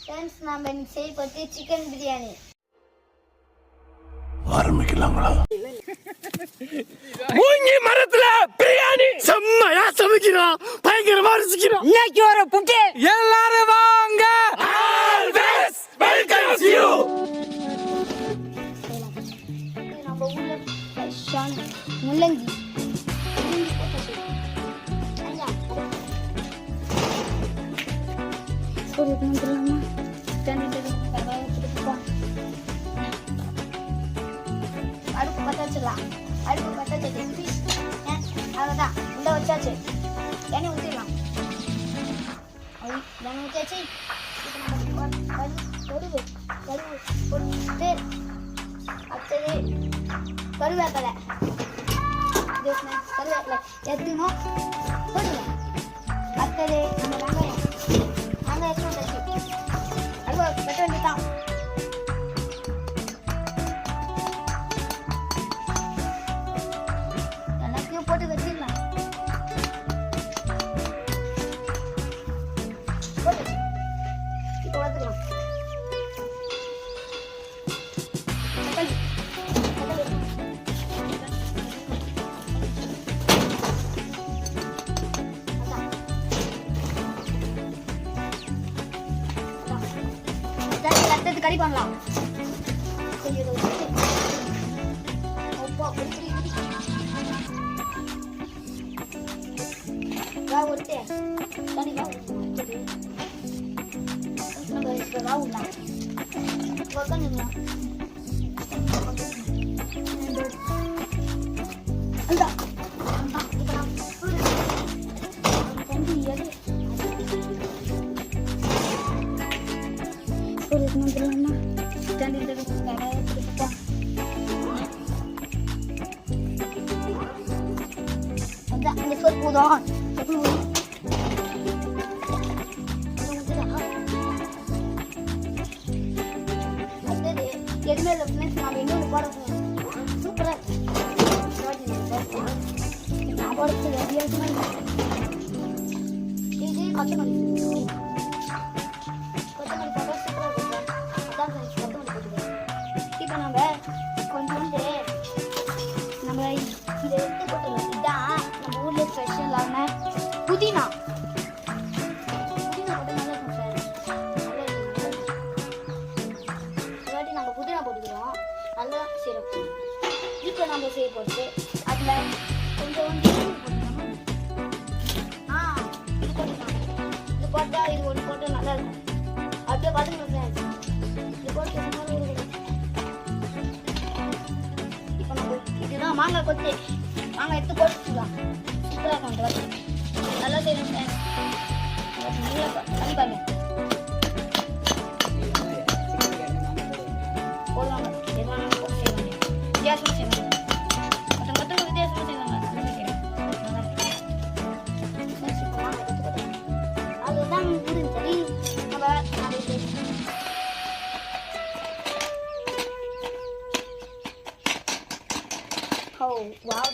Friends நாம இன்னைக்கு செய்ய போறது சிக்கன் பிரியாணி. ஆரம்பிக்கலாங்களா? மூங்கி மரத்துல பிரியாணி செம்மையா சமைக்கிறோம், பயங்கரமா ரசிக்கிறோம். இன்னைக்கு ஒரு புட்டி எல்லாரும் வாங்க. Always welcome you. நம்ம ஊர்ல ஃப்ரெஷ்ஷான முள்ளங்கி ஒரு வந்துடலாமா? அடுப்பு பற்ற வச்சிடலாம். அடுப்பு பற்ற வச்சு அவ்வளோதான், உள்ள வச்சாச்சு. எண்ணெய் ஊற்றிடலாம். எண்ணெய் ஊற்றியாச்சு. கருவு கருவு போட்டு அடுத்தது கருவேப்பிலை. கருவேப்பிலை எடுத்துக்கணும், போட்டுக்கலாம். அடுத்தது நம்ம வெங்காயம் வெங்காயம் தச்சு அடுப்பை வெட்ட வேண்டியதான். எல்லாத்தையும் போட்டு வச்சிடலாம். போட்டு இப்போ வளர்த்துக்கலாம். தக்காளி அடுத்தது கறி பண்ணலாம். கொஞ்சம் ஒருத்தே தனி ராவுலாம் போதும். எதுவுமே நம்ம இன்னொன்று போட சூப்பரா நான் போடுறது இது கொத்தமல்லி கொத்தமல்லி போட்டா சூப்பரா இருக்கும். அதான் கொத்தமல்லி போட்டுக்கிறேன். இப்போ நம்ம கொஞ்சோண்டு நம்ம இதை எடுத்து போட்டுக்கலாம். இதுதான் நம்ம ஊர்ல ஸ்பெஷலான புதினா. புதினா போட்டு நல்லா இருக்கும் சார். நம்ம புதினா போட்டுக்கிறோம், நல்லா சிறப்பு. இப்போ நம்ம செய்ய போட்டு அதில் கொஞ்சம் இது போட்டுக்கலாம். இது போட்டால் இது ஒன்று போட்டு நல்லா இருக்கும். அப்படியே பார்த்துக்கலாம். இது போட்டு இப்போ நம்ம இதுதான் மாங்காய் கொத்து. மாங்காய் எடுத்து போட்டுக்கலாம். சூப்பராக இருக்கும். நல்லா செய்யணும் சார். நல்லா பண்ணி பாருங்க. போடுவாங்க எதுவான செய்வாங்க, வித்தியாசமாக செய்வாங்க. மற்ற வித்தியாசமாக செய்வாங்க. அதுதான் சரி.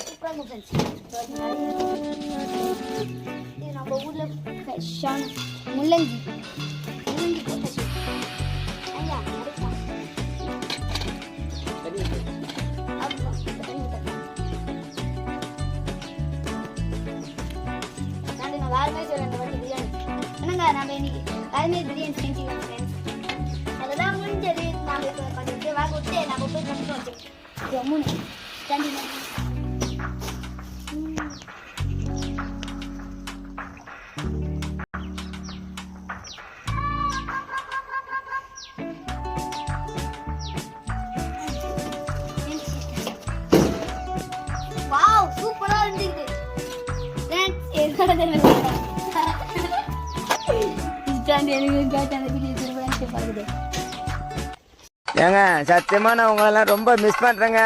சூப்பராக ஃப்ரெண்ட்ஸ். இது நம்ம ஊரில் ஃப்ரெஷ்ஷான முள்ளங்கி முள்ளங்கி போட்டாச்சு. ஐயா நான் வேறு மாதிரி சொல்கிறேன். இந்த வாட்டி பிரியாணி என்னங்க நம்ம இன்னைக்கு வேறு மாதிரி பிரியாணி செஞ்சுக்கலாம் ஃப்ரெண்ட்ஸ். அதெல்லாம் முடிஞ்சது. நம்ம இப்போ கொஞ்சம் வாங்க விட்டு நம்ம போய் கற்றுட்டு வச்சோம். மூணு கண்டிப்பாக சூப்பரா இருந்துருக்கு. ஏங்க சத்தியமா நான் உங்களெல்லாம் ரொம்ப மிஸ் பண்றேங்க.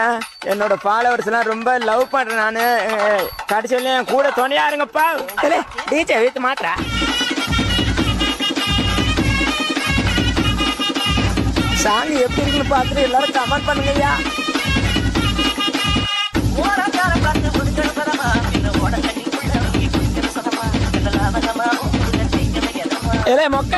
என்னோட ஃபாலோவர்ஸ் எல்லாம் ரொம்ப லவ் பண்றேன். நானு கடைசியில என் கூட துணையா இருங்கப்பா. டீச்சர் வீட்டு மாத்திரா சாங் எப்படி இருக்குன்னு பார்த்துட்டு எல்லாரும் கமெண்ட் பண்ணுங்கய்யா. மொக்க